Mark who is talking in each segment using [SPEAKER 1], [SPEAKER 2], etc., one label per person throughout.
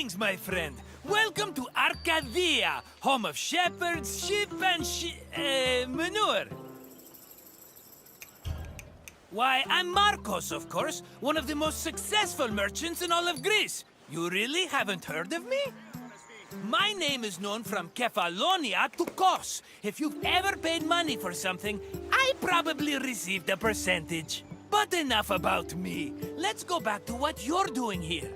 [SPEAKER 1] Greetings, my friend. Welcome to Arkadia, home of shepherds, sheep, and manure. Why, I'm Marcos, of course, one of the most successful merchants in all of Greece. You really haven't heard of me? My name is known from Kefalonia to Kos. If you've ever paid money for something, I probably received a percentage. But enough about me. Let's go back to what you're doing here.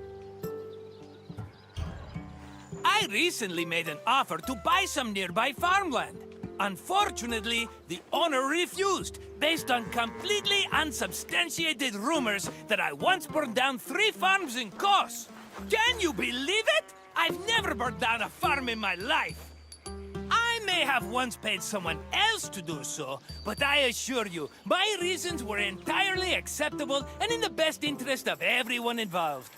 [SPEAKER 1] I recently made an offer to buy some nearby farmland. Unfortunately, the owner refused, based on completely unsubstantiated rumors that I once burned down 3 farms in Kos. Can you believe it? I've never burned down a farm in my life. I may have once paid someone else to do so, but I assure you, my reasons were entirely acceptable and in the best interest of everyone involved.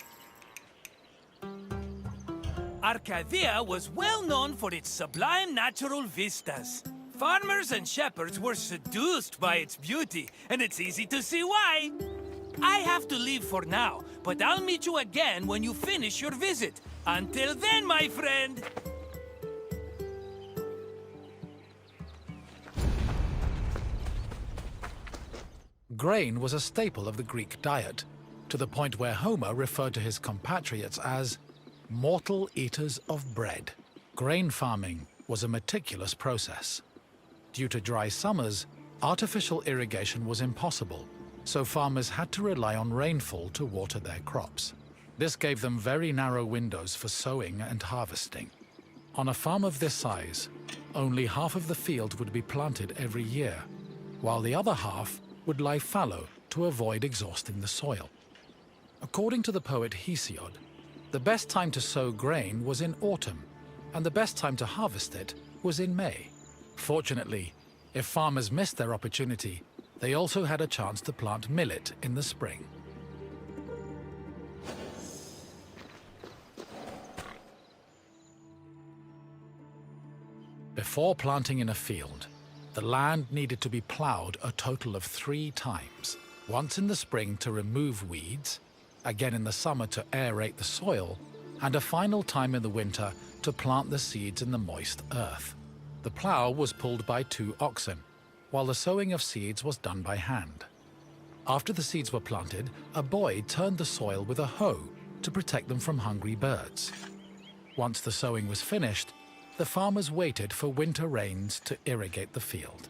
[SPEAKER 1] Arkadia was well known for its sublime natural vistas. Farmers and shepherds were seduced by its beauty, and it's easy to see why. I have to leave for now, but I'll meet you again when you finish your visit. Until then, my friend!
[SPEAKER 2] Grain was a staple of the Greek diet, to the point where Homer referred to his compatriots as mortal eaters of bread. Grain farming was a meticulous process. Due to dry summers, artificial irrigation was impossible, so farmers had to rely on rainfall to water their crops. This gave them very narrow windows for sowing and harvesting. On a farm of this size, only half of the field would be planted every year, while the other half would lie fallow to avoid exhausting the soil. According to the poet Hesiod, the best time to sow grain was in autumn, and the best time to harvest it was in May. Fortunately, if farmers missed their opportunity, they also had a chance to plant millet in the spring. Before planting in a field, the land needed to be plowed a total of 3 times. Once in the spring to remove weeds, again in the summer to aerate the soil, and a final time in the winter to plant the seeds in the moist earth. The plow was pulled by 2 oxen, while the sowing of seeds was done by hand. After the seeds were planted, a boy turned the soil with a hoe to protect them from hungry birds. Once the sowing was finished, the farmers waited for winter rains to irrigate the field.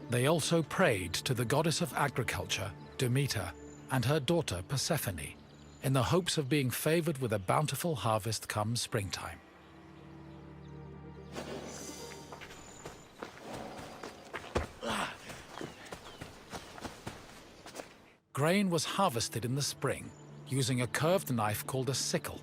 [SPEAKER 2] They also prayed to the goddess of agriculture, Demeter, and her daughter Persephone, in the hopes of being favored with a bountiful harvest come springtime. Grain was harvested in the spring using a curved knife called a sickle.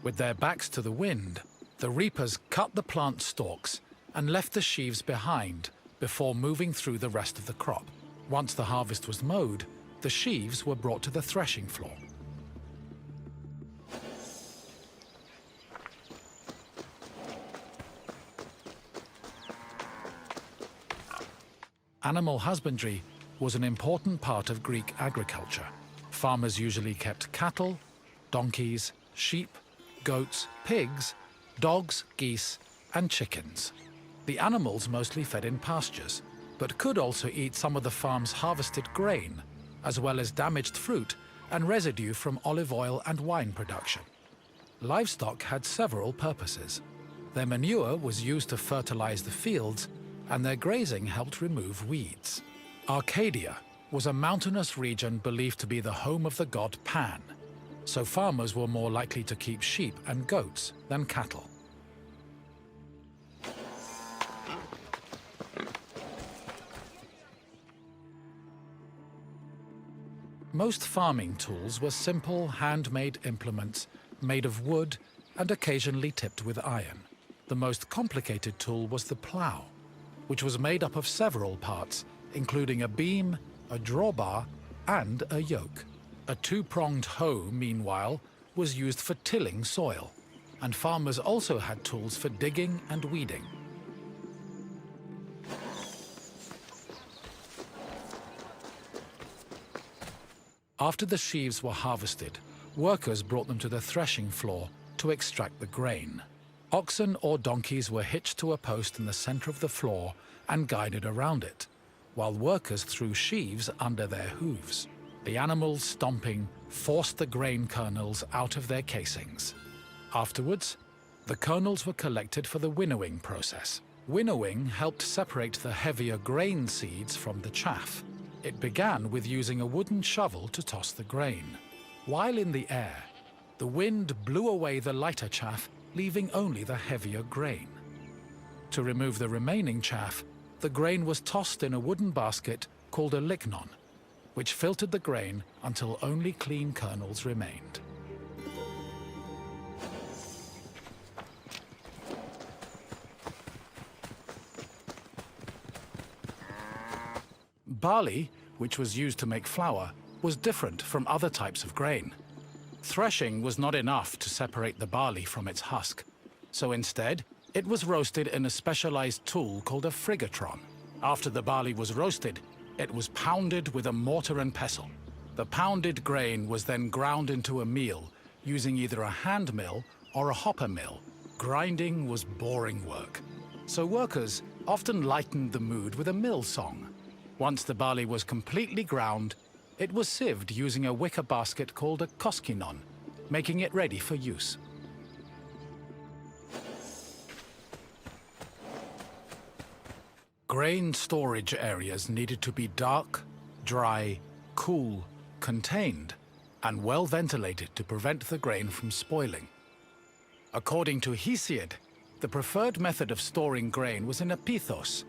[SPEAKER 2] With their backs to the wind, the reapers cut the plant stalks and left the sheaves behind before moving through the rest of the crop. Once the harvest was mowed, the sheaves were brought to the threshing floor. Animal husbandry was an important part of Greek agriculture. Farmers usually kept cattle, donkeys, sheep, goats, pigs, dogs, geese, and chickens. The animals mostly fed in pastures, but could also eat some of the farm's harvested grain, as well as damaged fruit and residue from olive oil and wine production. Livestock had several purposes. Their manure was used to fertilize the fields, and their grazing helped remove weeds. Arkadia was a mountainous region believed to be the home of the god Pan, so farmers were more likely to keep sheep and goats than cattle. Most farming tools were simple, handmade implements made of wood and occasionally tipped with iron. The most complicated tool was the plow, which was made up of several parts, including a beam, a drawbar, and a yoke. A 2-pronged hoe, meanwhile, was used for tilling soil, and farmers also had tools for digging and weeding. After the sheaves were harvested, workers brought them to the threshing floor to extract the grain. Oxen or donkeys were hitched to a post in the center of the floor and guided around it, while workers threw sheaves under their hooves. The animals stomping forced the grain kernels out of their casings. Afterwards, the kernels were collected for the winnowing process. Winnowing helped separate the heavier grain seeds from the chaff. It began with using a wooden shovel to toss the grain. While in the air, the wind blew away the lighter chaff, leaving only the heavier grain. To remove the remaining chaff, the grain was tossed in a wooden basket called a lignon, which filtered the grain until only clean kernels remained. Barley, which was used to make flour, was different from other types of grain. Threshing was not enough to separate the barley from its husk, so instead, it was roasted in a specialized tool called a frigatron. After the barley was roasted, it was pounded with a mortar and pestle. The pounded grain was then ground into a meal using either a hand mill or a hopper mill. Grinding was boring work, so workers often lightened the mood with a mill song. Once the barley was completely ground, it was sieved using a wicker basket called a koskinon, making it ready for use. Grain storage areas needed to be dark, dry, cool, contained, and well ventilated to prevent the grain from spoiling. According to Hesiod, the preferred method of storing grain was in a pithos,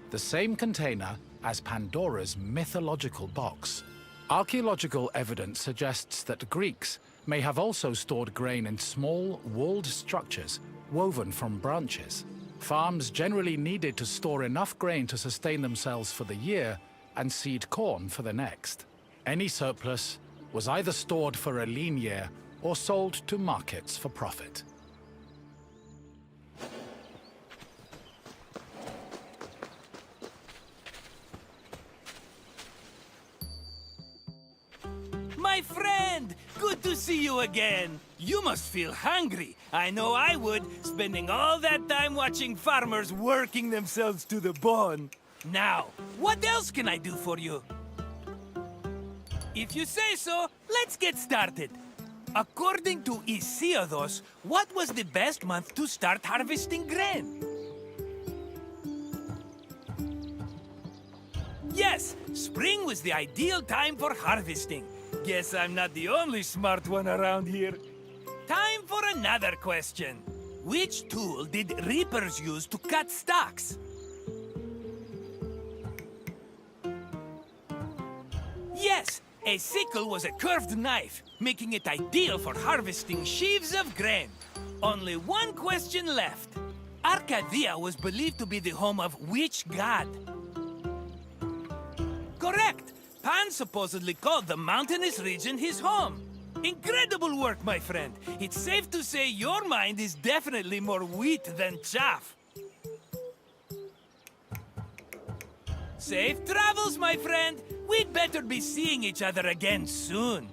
[SPEAKER 2] the same container as Pandora's mythological box. Archaeological evidence suggests that Greeks may have also stored grain in small, walled structures woven from branches. Farms generally needed to store enough grain to sustain themselves for the year and seed corn for the next. Any surplus was either stored for a lean year or sold to markets for profit.
[SPEAKER 1] My friend! Good to see you again! You must feel hungry. I know I would, spending all that time watching farmers working themselves to the bone. Now, what else can I do for you? If you say so, let's get started. According to Hesiodos, what was the best month to start harvesting grain? Yes, spring was the ideal time for harvesting. Guess I'm not the only smart one around here. Time for another question. Which tool did reapers use to cut stalks? Yes, a sickle was a curved knife, making it ideal for harvesting sheaves of grain. Only one question left. Arkadia was believed to be the home of which god? Correct! Pan supposedly called the mountainous region his home. Incredible work, my friend. It's safe to say your mind is definitely more wheat than chaff. Safe travels, my friend. We'd better be seeing each other again soon.